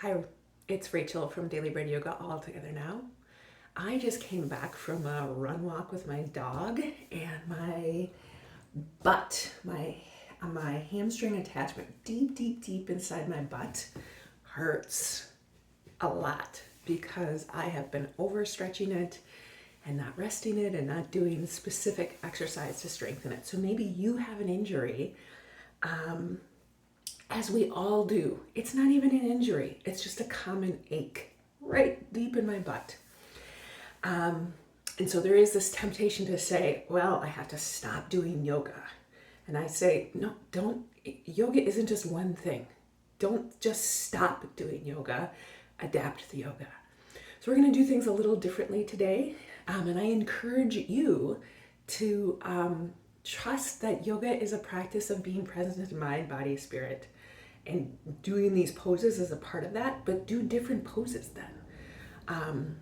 Hi, it's Rachel from Daily Bread Yoga All Together Now. I just came back from a run walk with my dog, and my butt, my hamstring attachment, deep inside my butt, hurts a lot because I have been overstretching it and not resting it and not doing specific exercise to strengthen it. So maybe you have an injury, as we all do. It's not even an injury, it's just a common ache right deep in my butt. And so there is this temptation to say, well, I have to stop doing yoga. And I say, no, don't. Yoga isn't just one thing. Don't just stop doing yoga, adapt the yoga. So we're going to do things a little differently today. And I encourage you to trust that yoga is a practice of being present in mind, body, spirit. And doing these poses is a part of that, but do different poses then.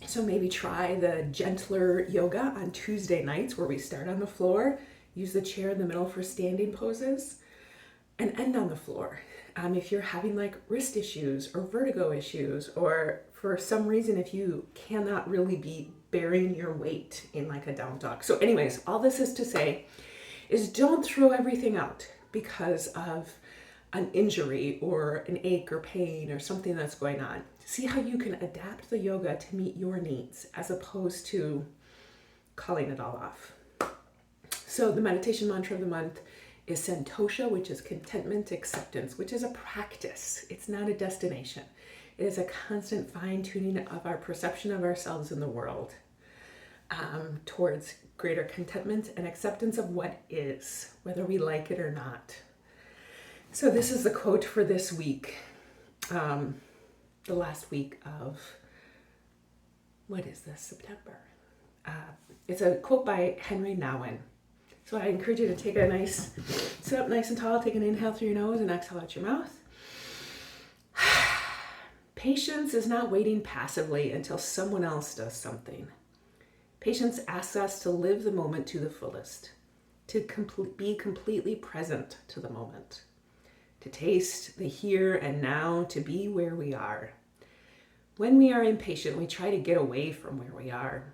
So maybe try the gentler yoga on Tuesday nights where we start on the floor, use the chair in the middle for standing poses, and end on the floor. If you're having like wrist issues or vertigo issues, or for some reason if you cannot really be bearing your weight in like a down dog. So anyways, all this is to say is don't throw everything out because of an injury or an ache or pain or something that's going on. See how you can adapt the yoga to meet your needs as opposed to calling it all off. So the meditation mantra of the month is Santosha, which is contentment, acceptance, which is a practice. It's not a destination. It is a constant fine-tuning of our perception of ourselves in the world towards greater contentment and acceptance of what is, whether we like it or not. So this is the quote for this week, the last week of, what is this, September? It's a quote by Henry Nouwen. So I encourage you to take a nice, sit up nice and tall, take an inhale through your nose and exhale out your mouth. Patience is not waiting passively until someone else does something. Patience asks us to live the moment to the fullest, to be completely present to the moment, to taste the here and now, to be where we are. When we are impatient, we try to get away from where we are.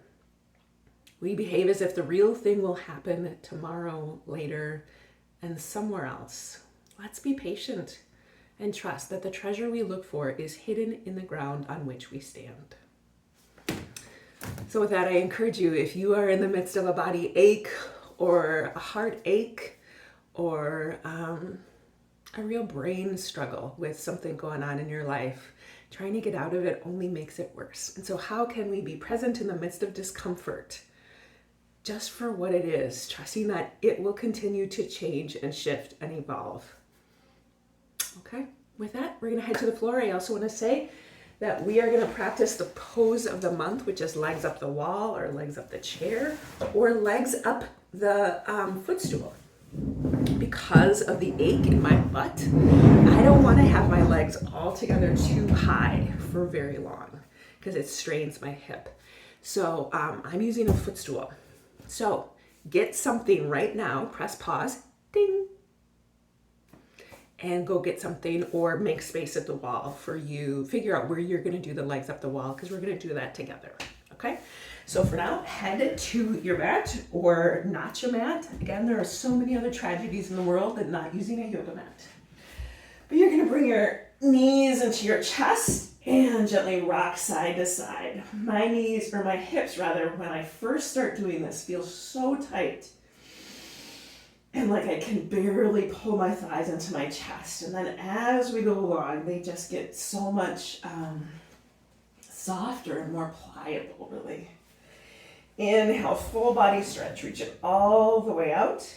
We behave as if the real thing will happen tomorrow, later, and somewhere else. Let's be patient and trust that the treasure we look for is hidden in the ground on which we stand. So with that, I encourage you, if you are in the midst of a body ache or a heart ache or a real brain struggle with something going on in your life, trying to get out of it only makes it worse. And so how can we be present in the midst of discomfort just for what it is, trusting that it will continue to change and shift and evolve? Okay, with that, we're going to head to the floor. I also want to say that we are going to practice the pose of the month, which is legs up the wall or legs up the chair or legs up the footstool. Because of the ache in my butt, I don't want to have my legs all together too high for very long because it strains my hip. So I'm using a footstool. So get something right now, press pause, ding, and go get something or make space at the wall for you. Figure out where you're going to do the legs up the wall because we're going to do that together. Okay? So for now, head to your mat or not your mat. Again, there are so many other tragedies in the world than not using a yoga mat. But you're going to bring your knees into your chest and gently rock side to side. My knees, or my hips rather, when I first start doing this, feel so tight. And like I can barely pull my thighs into my chest. And then as we go along, they just get so much softer and more pliable, really. Inhale, full body stretch, reach it all the way out.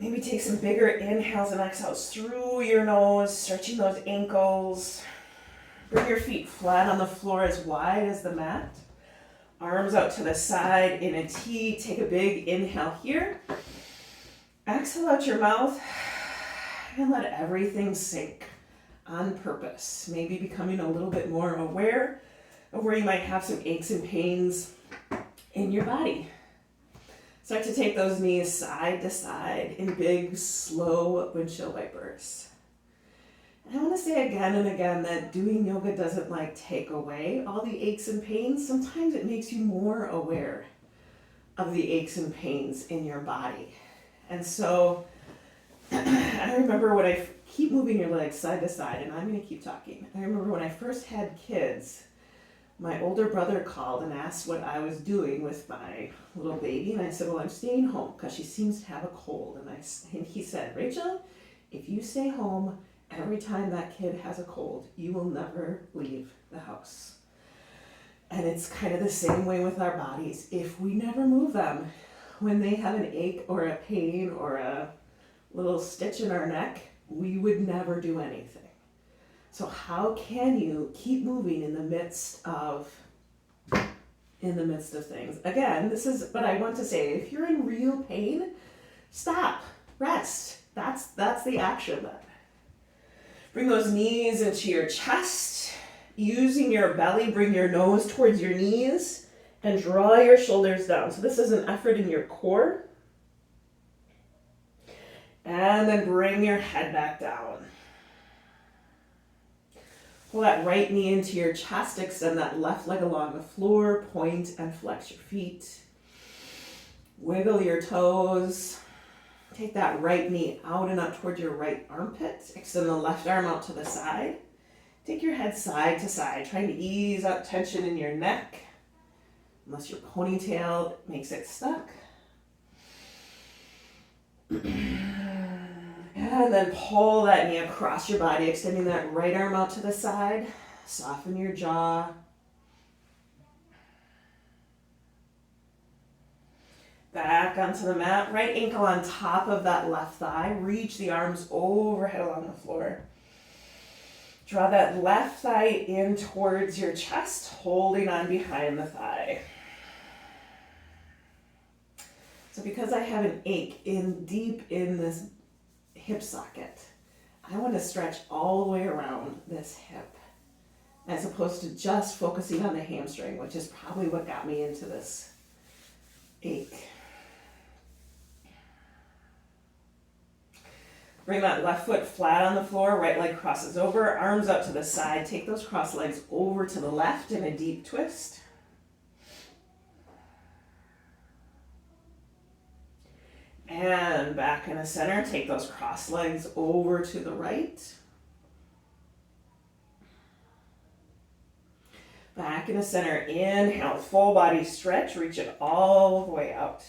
Maybe take some bigger inhales and exhales through your nose, stretching those ankles. Bring your feet flat on the floor as wide as the mat. Arms out to the side in a T. Take a big inhale here. Exhale out your mouth and let everything sink on purpose. Maybe becoming a little bit more aware of where you might have some aches and pains in your body. Start to take those knees side to side in big, slow windshield wipers. And I want want to say again and again that doing yoga doesn't like take away all the aches and pains. Sometimes it makes you more aware of the aches and pains in your body. And so I remember when I keep moving your legs side to side, and I'm going to keep talking. I remember when I first had kids, my older brother called and asked what I was doing with my little baby. And I said, well, I'm staying home because she seems to have a cold. And he said, Rachel, if you stay home every time that kid has a cold, you will never leave the house. And it's kind of the same way with our bodies. If we never move them, when they have an ache or a pain or a little stitch in our neck, we would never do anything. So how can you keep moving in the midst of things? Again, this is what I want to say. If you're in real pain, stop, rest. That's the action then. Bring those knees into your chest. Using your belly, bring your nose towards your knees and draw your shoulders down. So this is an effort in your core. And then bring your head back down. Pull that right knee into your chest, extend that left leg along the floor, point and flex your feet. Wiggle your toes. Take that right knee out and up towards your right armpit. Extend the left arm out to the side. Take your head side to side, trying to ease out tension in your neck, unless your ponytail makes it stuck. And then pull that knee across your body, extending that right arm out to the side. Soften your jaw. Back onto the mat, right ankle on top of that left thigh. Reach the arms overhead along the floor. Draw that left thigh in towards your chest, holding on behind the thigh. So because I have an ache deep in this hip socket, I want to stretch all the way around this hip, as opposed to just focusing on the hamstring, which is probably what got me into this ache. Bring that left foot flat on the floor, right leg crosses over, arms up to the side. Take those cross legs over to the left in a deep twist. And back in the center, take those cross legs over to the right. Back in the center, inhale, full body stretch, reach it all the way out.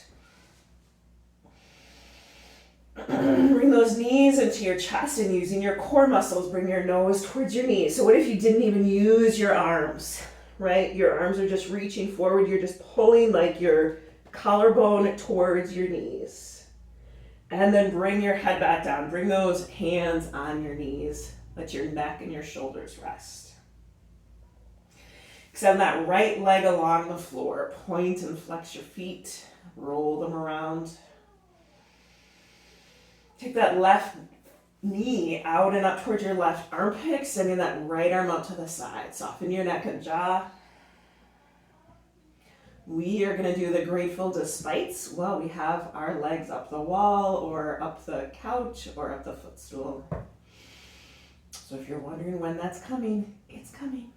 Bring those knees into your chest, and using your core muscles, bring your nose towards your knees. So what if you didn't even use your arms, right? Your arms are just reaching forward. You're just pulling like your collarbone towards your knees. And then bring your head back down. Bring those hands on your knees. Let your neck and your shoulders rest. Extend that right leg along the floor. Point and flex your feet. Roll them around. Take that left knee out and up towards your left armpit, extending that right arm out to the side. Soften your neck and jaw. We are going to do the Grateful Despites while we have our legs up the wall or up the couch or up the footstool. So if you're wondering when that's coming, it's coming.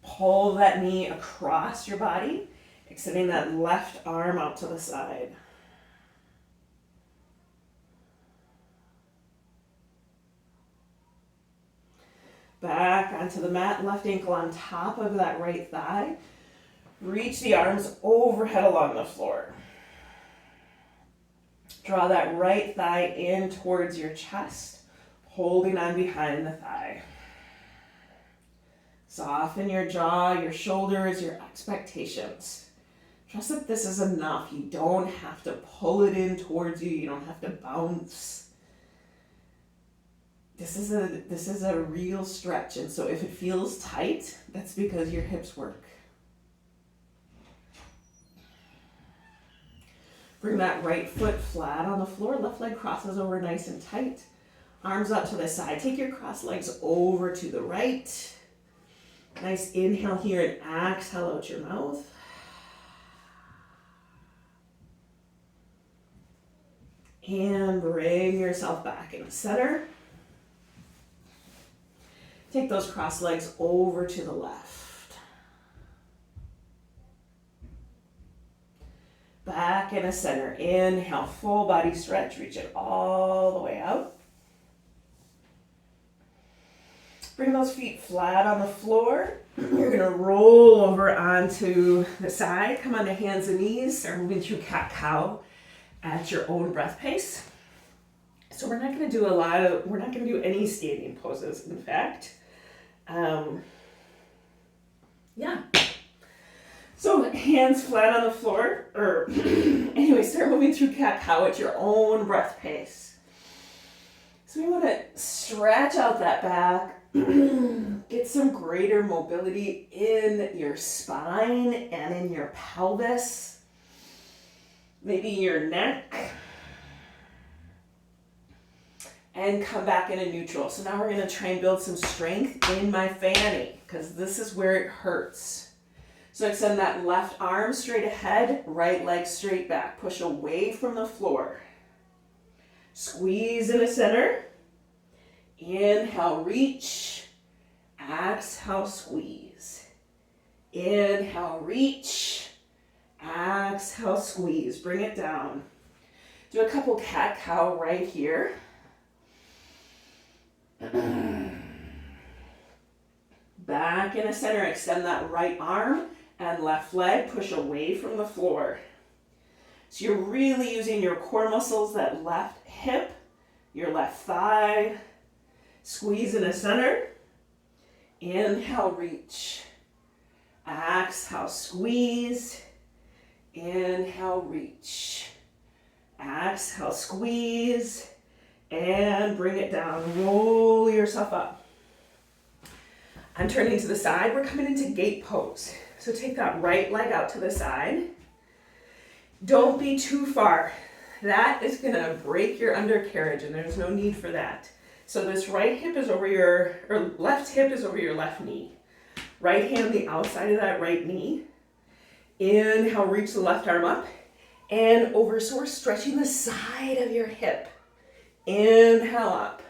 Pull that knee across your body, extending that left arm out to the side. Back onto the mat, left ankle on top of that right thigh. Reach the arms overhead along the floor. Draw that right thigh in towards your chest, holding on behind the thigh. Soften your jaw, your shoulders, your expectations. Trust that this is enough. You don't have to pull it in towards you. You don't have to bounce. This is a real stretch, and so if it feels tight, that's because your hips work. Bring that right foot flat on the floor. Left leg crosses over nice and tight. Arms up to the side. Take your cross legs over to the right. Nice inhale here and exhale out your mouth. And bring yourself back in the center. Take those cross legs over to the left. Back in the center. Inhale, full body stretch. Reach it all the way out. Bring those feet flat on the floor. You're going to roll over onto the side. Come onto hands and knees. Start moving through cat-cow at your own breath pace. So we're not going to do we're not going to do any standing poses, in fact. Yeah. So hands flat on the floor, or anyway, start moving through cat-cow at your own breath pace. So we want to stretch out that back, get some greater mobility in your spine and in your pelvis, maybe your neck, and come back into neutral. So now we're going to try and build some strength in my fanny, because this is where it hurts. So extend that left arm straight ahead, right leg straight back. Push away from the floor. Squeeze in the center. Inhale, reach. Exhale, squeeze. Inhale, reach. Exhale, squeeze. Bring it down. Do a couple cat-cow right here. Back in the center, extend that right arm and left leg, push away from the floor. So you're really using your core muscles, that left hip, your left thigh. Squeeze in the center. Inhale, reach. Exhale, squeeze. Inhale, reach. Exhale, squeeze. And bring it down. Roll yourself up. I'm turning to the side. We're coming into gate pose. So take that right leg out to the side. Don't be too far. That is going to break your undercarriage, and there's no need for that. So this right hip is over or left hip is over your left knee. Right hand the outside of that right knee. Inhale, reach the left arm up and over. So we're stretching the side of your hip. Inhale up.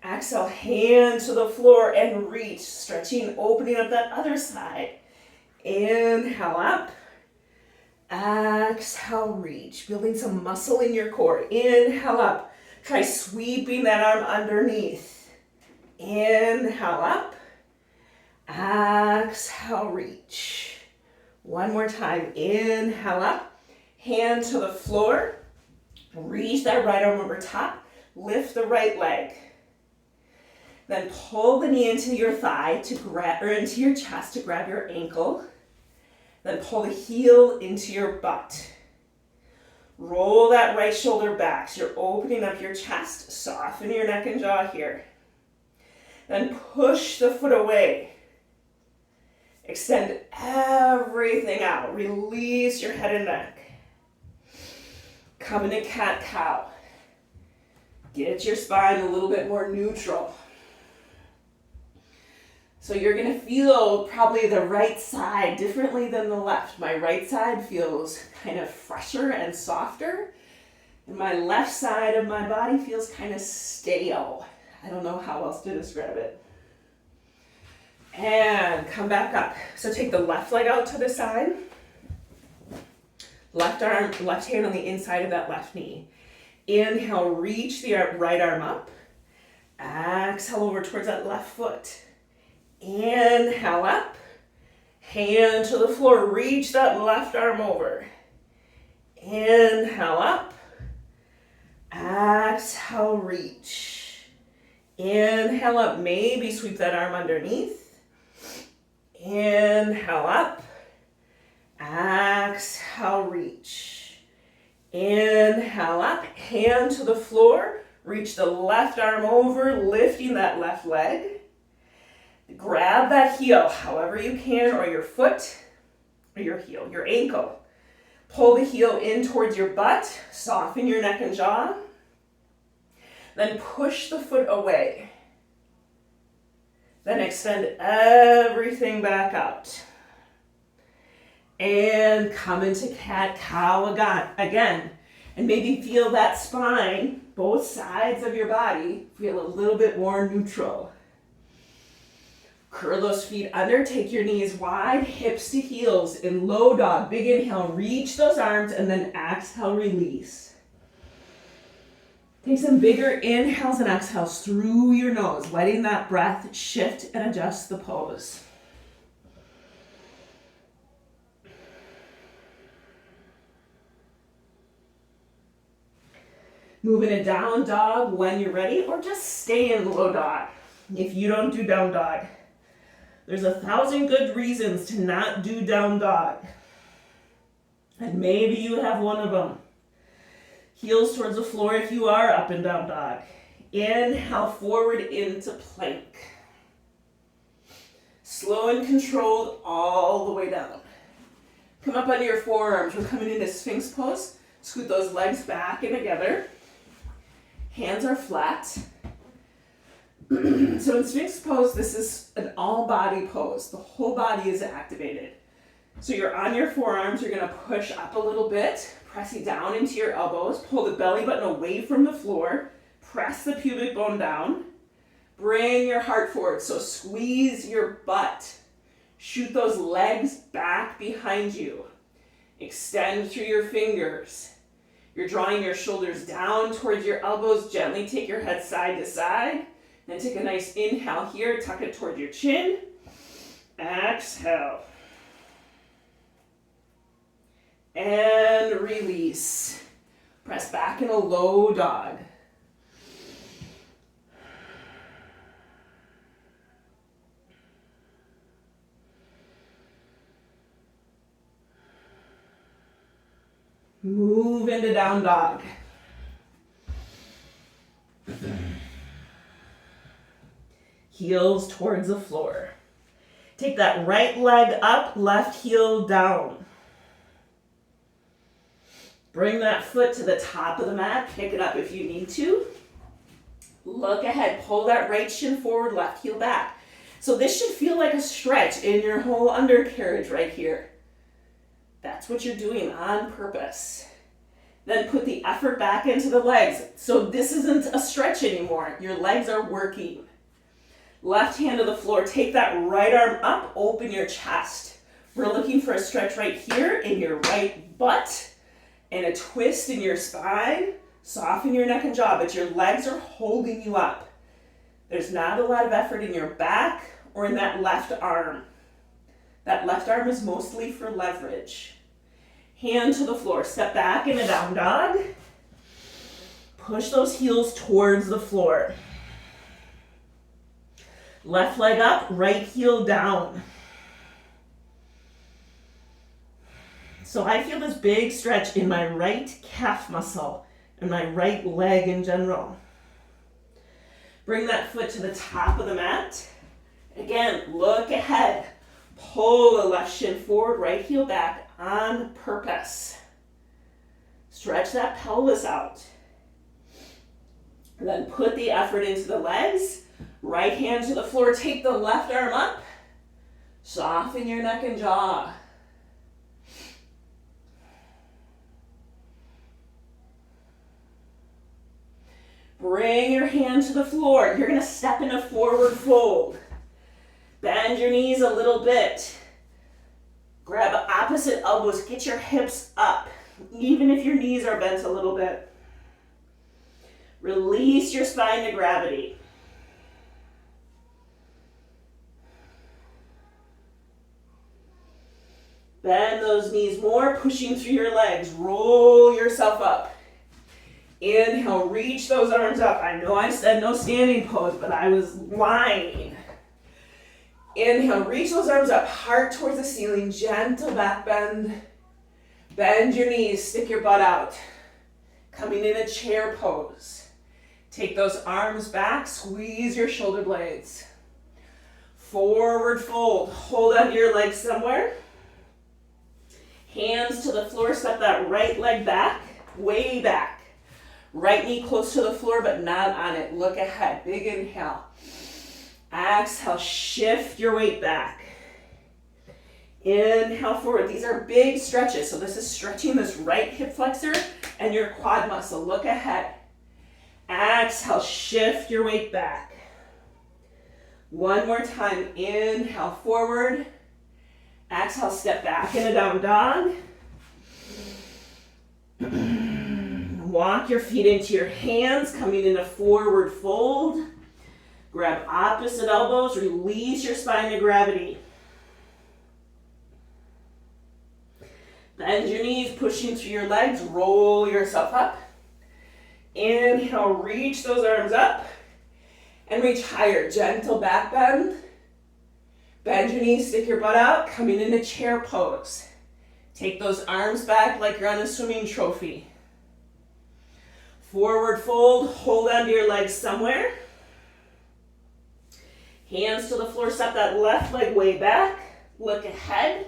Exhale, hand to the floor and reach, stretching, opening up that other side. Inhale up. Exhale, reach, building some muscle in your core. Inhale up. Try sweeping that arm underneath. Inhale up. Exhale, reach. One more time. Inhale up. Hand to the floor. Reach that right arm over top. Lift the right leg. Then pull the knee into your thigh to grab, or into your chest to grab your ankle. Then pull the heel into your butt. Roll that right shoulder back. So you're opening up your chest. Soften your neck and jaw here. Then push the foot away. Extend everything out. Release your head and neck. Come into cat-cow. Get your spine a little bit more neutral. So you're going to feel probably the right side differently than the left. My right side feels kind of fresher and softer. And my left side of my body feels kind of stale. I don't know how else to describe it. And come back up. So take the left leg out to the side. Left hand on the inside of that left knee. Inhale, reach the right arm up. Exhale over towards that left foot. Inhale up. Hand to the floor. Reach that left arm over. Inhale up. Exhale, reach. Inhale up. Maybe sweep that arm underneath. Inhale up. Exhale, reach. Inhale up. Hand to the floor. Reach the left arm over, lifting that left leg. Grab that heel however you can, or your foot, or your heel, your ankle. Pull the heel in towards your butt. Soften your neck and jaw. Then push the foot away. Then extend everything back out. And come into cat-cow again. And maybe feel that spine, both sides of your body, feel a little bit more neutral. Curl those feet under, take your knees wide, hips to heels in low dog. Big inhale, reach those arms, and then exhale, release. Take some bigger inhales and exhales through your nose, letting that breath shift and adjust the pose. Moving to down dog when you're ready, or just stay in low dog if you don't do down dog. There's 1,000 good reasons to not do down dog. And maybe you have one of them. Heels towards the floor if you are up and down dog. Inhale forward into plank. Slow and controlled all the way down. Come up onto your forearms. We're coming into Sphinx Pose. Scoot those legs back and together. Hands are flat. So in Sphinx Pose, this is an all-body pose. The whole body is activated. So you're on your forearms. You're going to push up a little bit, pressing down into your elbows. Pull the belly button away from the floor. Press the pubic bone down. Bring your heart forward. So squeeze your butt. Shoot those legs back behind you. Extend through your fingers. You're drawing your shoulders down towards your elbows. Gently take your head side to side. Then take a nice inhale here. Tuck it toward your chin. Exhale. And release. Press back in a low dog. Move into down dog. Heels towards the floor. Take that right leg up, left heel down. Bring that foot to the top of the mat. Pick it up if you need to. Look ahead. Pull that right shin forward, left heel back. So this should feel like a stretch in your whole undercarriage right here. That's what you're doing on purpose. Then put the effort back into the legs. So this isn't a stretch anymore. Your legs are working. Left hand to the floor. Take that right arm up. Open your chest. We're looking for a stretch right here in your right butt and a twist in your spine. Soften your neck and jaw, but your legs are holding you up. There's not a lot of effort in your back or in that left arm. That left arm is mostly for leverage. Hand to the floor. Step back in a down dog. Push those heels towards the floor. Left leg up, right heel down. So I feel this big stretch in my right calf muscle and my right leg in general. Bring that foot to the top of the mat. Again, look ahead. Pull the left shin forward, right heel back on purpose. Stretch that pelvis out. And then put the effort into the legs. Right hand to the floor. Take the left arm up. Soften your neck and jaw. Bring your hand to the floor. You're going to step in a forward fold. Bend your knees a little bit. Grab opposite elbows. Get your hips up, even if your knees are bent a little bit. Release your spine to gravity. Bend those knees more, pushing through your legs. Roll yourself up. Inhale, reach those arms up. I know I said no standing pose, but I was lying. Inhale, reach those arms up, heart towards the ceiling, gentle back bend. Bend your knees, stick your butt out. Coming in a chair pose. Take those arms back, squeeze your shoulder blades. Forward fold, hold on to your legs somewhere. Hands to the floor, step that right leg back, way back. Right knee close to the floor, but not on it. Look ahead, big inhale. Exhale, shift your weight back. Inhale forward. These are big stretches. So this is stretching this right hip flexor and your quad muscle. Look ahead. Exhale, shift your weight back. One more time. Inhale, forward. Exhale, step back in a down dog. Walk your feet into your hands, coming into forward fold. Grab opposite elbows, release your spine to gravity. Bend your knees, pushing through your legs, roll yourself up. Inhale, reach those arms up and reach higher. Gentle back bend. Bend your knees, stick your butt out, coming into chair pose. Take those arms back like you're on a swimming trophy. Forward fold, hold onto your legs somewhere. Hands to the floor, step that left leg way back. Look ahead.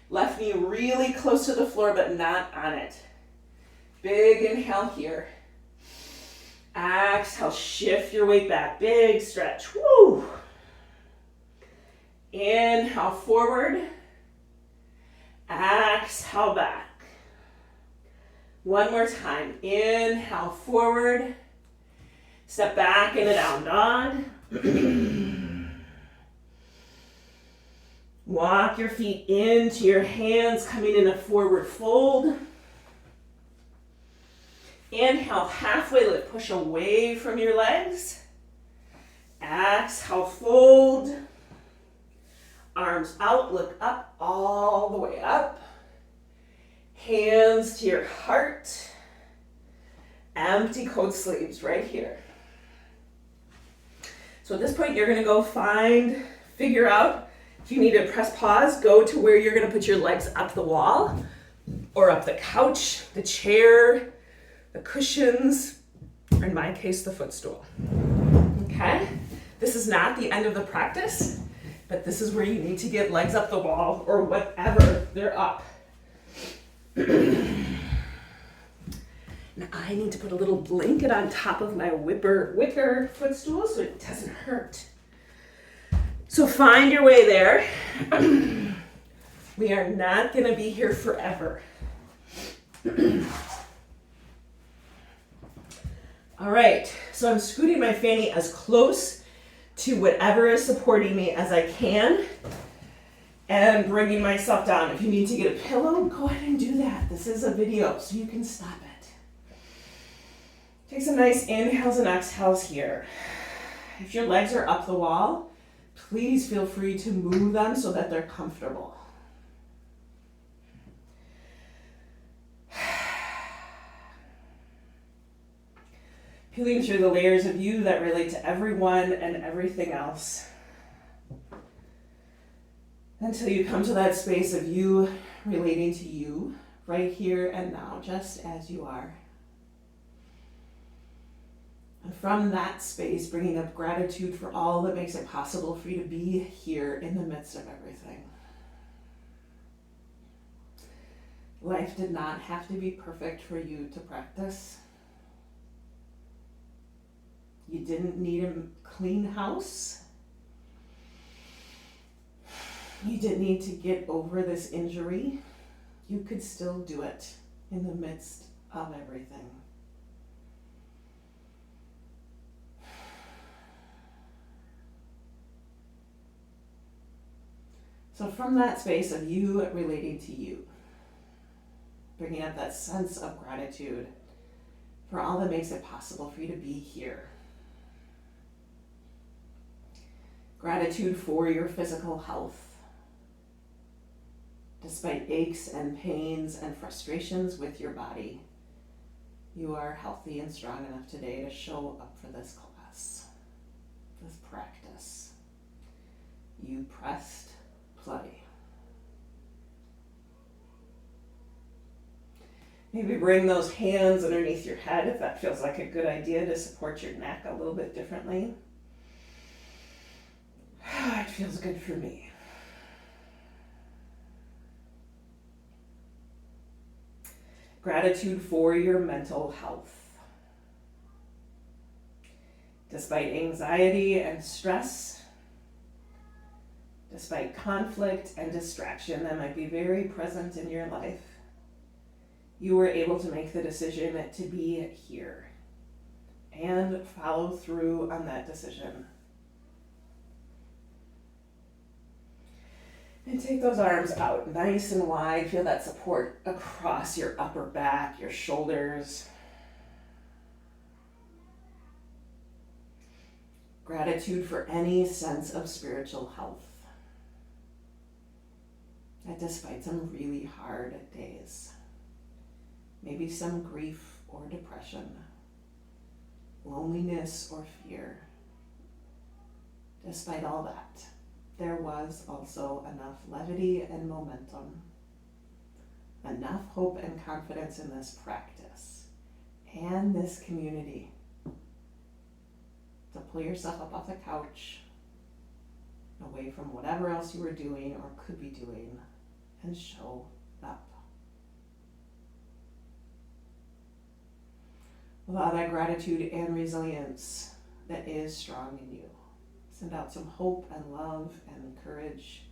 Left knee really close to the floor, but not on it. Big inhale here. Exhale, shift your weight back. Big stretch. Woo! Inhale, forward. Exhale, back. One more time. Inhale, forward. Step back in a down dog. Walk your feet into your hands, coming in a forward fold. Inhale, halfway lift. Push away from your legs. Exhale, fold. Arms out, look up, all the way up. Hands to your heart. Empty coat sleeves right here. So at this point, you're gonna go figure out if you need to press pause, go to where you're gonna put your legs up the wall or up the couch, the chair, the cushions, or in my case, the footstool. Okay? This is not the end of the practice, but this is where you need to get legs up the wall or whatever they're up. Now I need to put a little blanket on top of my wicker footstool so it doesn't hurt. So find your way there. We are not gonna be here forever. All right, so I'm scooting my fanny as close to whatever is supporting me as I can and bringing myself down. If you need to get a pillow, go ahead and do that. This is a video, so you can stop it. Take some nice inhales and exhales here. If your legs are up the wall, please feel free to move them so that they're comfortable. Peeling through the layers of you that relate to everyone and everything else. Until you come to that space of you relating to you, right here and now, just as you are. And from that space, bringing up gratitude for all that makes it possible for you to be here in the midst of everything. Life did not have to be perfect for you to practice. You didn't need a clean house. You didn't need to get over this injury. You could still do it in the midst of everything. So from that space of you relating to you, bringing up that sense of gratitude for all that makes it possible for you to be here. Gratitude for your physical health. Despite aches and pains and frustrations with your body, you are healthy and strong enough today to show up for this class, this practice. You pressed play. Maybe bring those hands underneath your head if that feels like a good idea to support your neck a little bit differently. It feels good for me. Gratitude for your mental health. Despite anxiety and stress, despite conflict and distraction that might be very present in your life, you were able to make the decision to be here and follow through on that decision. And take those arms out nice and wide. Feel that support across your upper back, your shoulders. Gratitude for any sense of spiritual health. That despite some really hard days, maybe some grief or depression, loneliness or fear, despite all that, there was also enough levity and momentum, enough hope and confidence in this practice and this community to pull yourself up off the couch, away from whatever else you were doing or could be doing, and show up. Allow that gratitude and resilience that is strong in you. Send out some hope and love and courage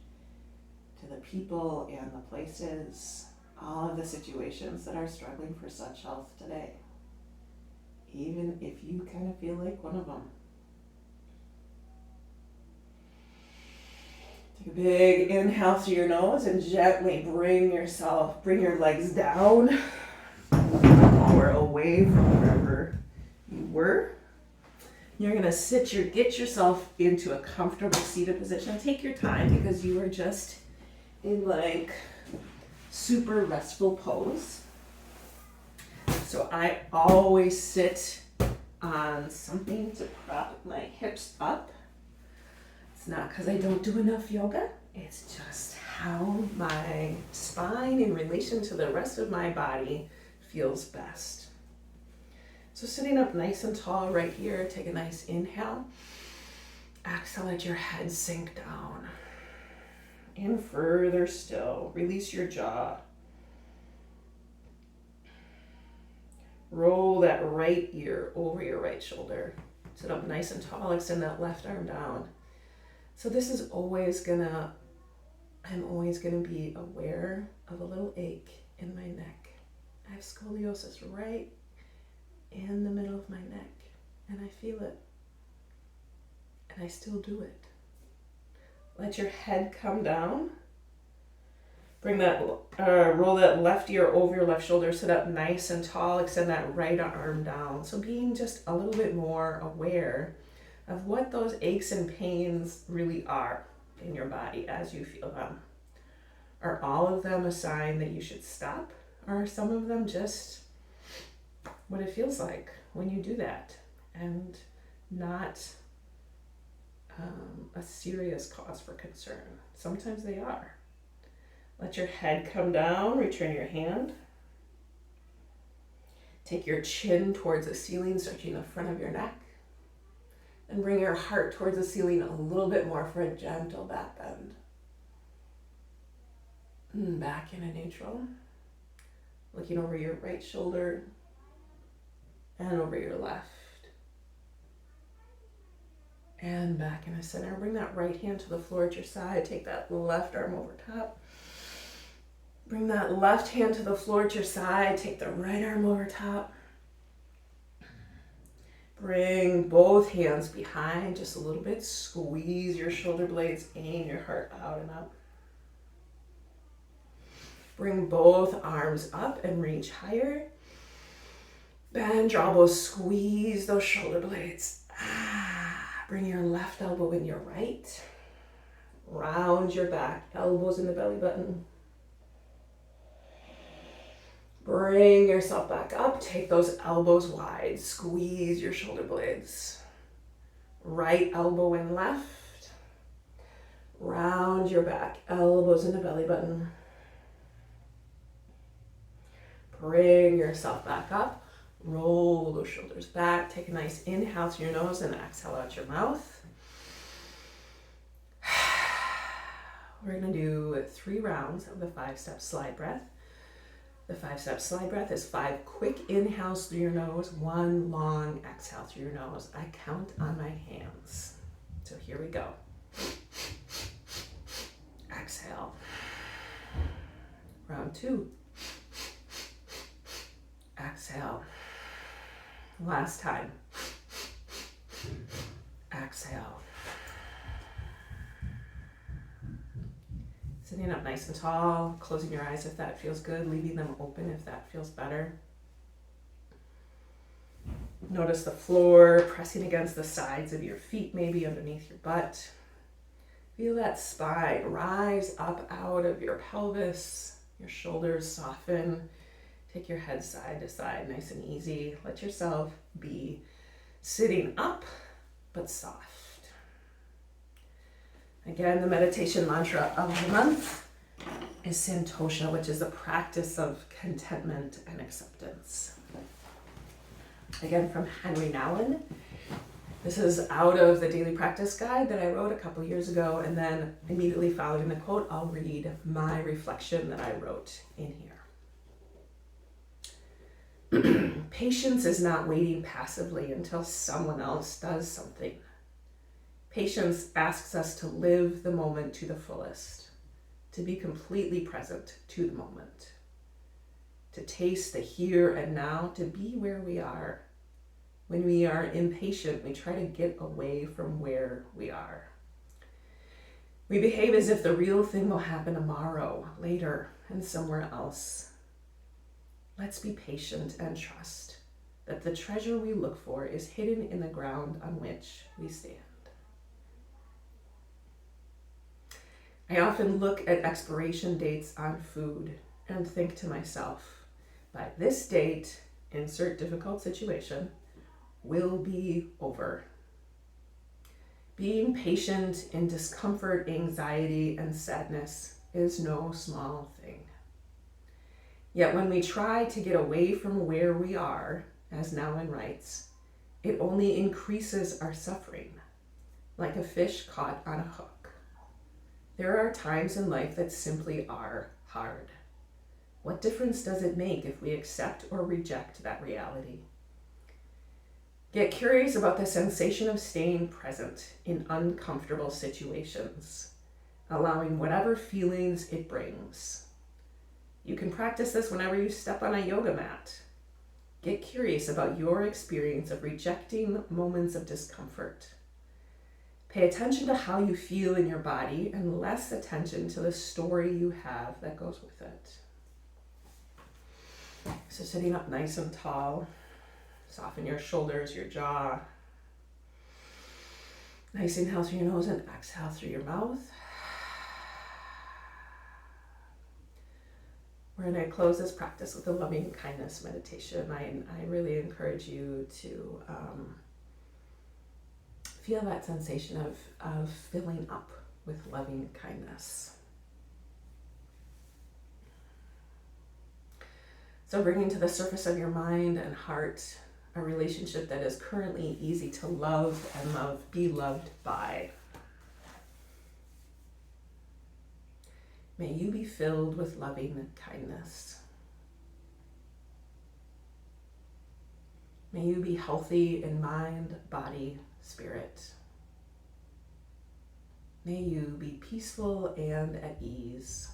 to the people and the places, all of the situations that are struggling for such health today, even if you kind of feel like one of them. Take a big inhale through your nose and gently bring your legs down or away from wherever you were. You're gonna get yourself into a comfortable seated position. Take your time because you are just in like super restful pose. So I always sit on something to prop my hips up. It's not because I don't do enough yoga. It's just how my spine in relation to the rest of my body feels best. So sitting up nice and tall right here, take a nice inhale. Exhale, let your head sink down. And further still, release your jaw. Roll that right ear over your right shoulder. Sit up nice and tall, extend that left arm down. So this is I'm always gonna be aware of a little ache in my neck. I have scoliosis right in the middle of my neck, and I feel it, and I still do it. Let your head come down. Roll that left ear over your left shoulder, sit up nice and tall, extend that right arm down. So being just a little bit more aware of what those aches and pains really are in your body as you feel them. Are all of them a sign that you should stop? Or are some of them just what it feels like when you do that and not a serious cause for concern? Sometimes they are. Let your head come down, return your hand. Take your chin towards the ceiling, stretching the front of your neck. And bring your heart towards the ceiling a little bit more for a gentle back bend. Back into neutral. Looking over your right shoulder and over your left. And back in the center. Bring that right hand to the floor at your side. Take that left arm over top. Bring that left hand to the floor at your side. Take the right arm over top. Bring both hands behind just a little bit. Squeeze your shoulder blades. Aim your heart out and up. Bring both arms up and reach higher. Bend your elbows. Squeeze those shoulder blades. Bring your left elbow in your right. Round your back. Elbows in the belly button. Bring yourself back up. Take those elbows wide. Squeeze your shoulder blades. Right elbow in left. Round your back. Elbows in the belly button. Bring yourself back up. Roll those shoulders back. Take a nice inhale through your nose and exhale out your mouth. We're going to do 3 rounds of the 5-step slide breath. The 5-step slide breath is 5 quick inhales through your nose, 1 long exhale through your nose. I count on my hands. So here we go. Exhale. Round 2. Exhale. Last time. Exhale. So Sitting up nice and tall, closing your eyes if that feels good, leaving them open if that feels better. Notice the floor pressing against the sides of your feet, maybe underneath your butt. Feel that spine rise up out of your pelvis, your shoulders soften. Take your head side to side, nice and easy. Let yourself be sitting up, but soft. Again, the meditation mantra of the month is Santosha, which is the practice of contentment and acceptance. Again, from Henry Nouwen. This is out of the daily practice guide that I wrote a couple years ago, and then immediately following the quote, I'll read my reflection that I wrote in here. Patience is not waiting passively until someone else does something. Patience asks us to live the moment to the fullest, to be completely present to the moment, to taste the here and now, to be where we are. When we are impatient, we try to get away from where we are. We behave as if the real thing will happen tomorrow, later, and somewhere else. Let's be patient and trust that the treasure we look for is hidden in the ground on which we stand. I often look at expiration dates on food and think to myself, by this date, insert difficult situation, will be over. Being patient in discomfort, anxiety, and sadness is no small thing. Yet when we try to get away from where we are, as Nouwen writes, it only increases our suffering, like a fish caught on a hook. There are times in life that simply are hard. What difference does it make if we accept or reject that reality? Get curious about the sensation of staying present in uncomfortable situations, allowing whatever feelings it brings. You can practice this whenever you step on a yoga mat. Get curious about your experience of rejecting moments of discomfort. Pay attention to how you feel in your body and less attention to the story you have that goes with it. So sitting up nice and tall. Soften your shoulders, your jaw. Nice inhale through your nose and exhale through your mouth. We're going to close this practice with a loving kindness meditation. I really encourage you to feel that sensation of filling up with loving kindness. So bringing to the surface of your mind and heart a relationship that is currently easy to love and be loved by. May you be filled with loving kindness. May you be healthy in mind, body, spirit. May you be peaceful and at ease.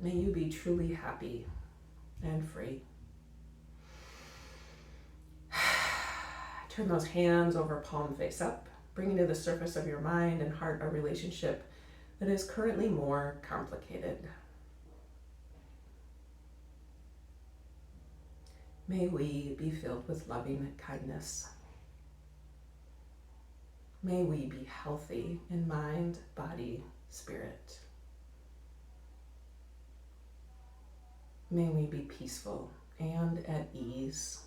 May you be truly happy and free. Turn those hands over palm face up, bringing to the surface of your mind and heart a relationship that is currently more complicated. May we be filled with loving kindness. May we be healthy in mind, body, spirit. May we be peaceful and at ease.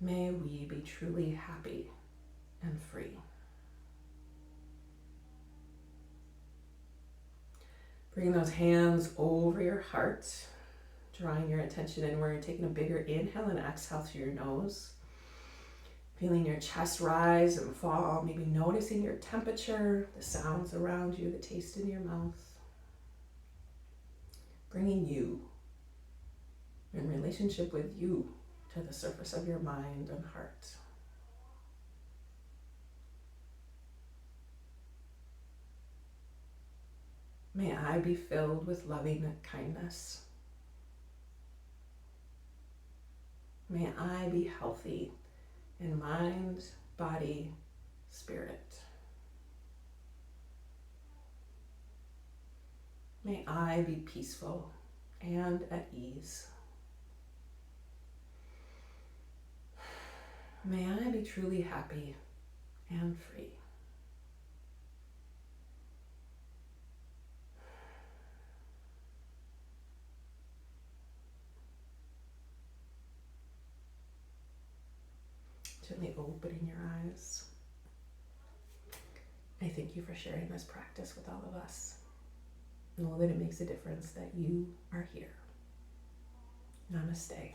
May we be truly happy and free. Bring those hands over your heart, drawing your attention inward, taking a bigger inhale and exhale through your nose. Feeling your chest rise and fall, maybe noticing your temperature, the sounds around you, the taste in your mouth. Bringing you, in relationship with you, to the surface of your mind and heart. May I be filled with loving kindness. May I be healthy in mind, body, spirit. May I be peaceful and at ease. May I be truly happy and free. Gently opening your eyes. I thank you for sharing this practice with all of us. Know that it makes a difference that you are here. Namaste.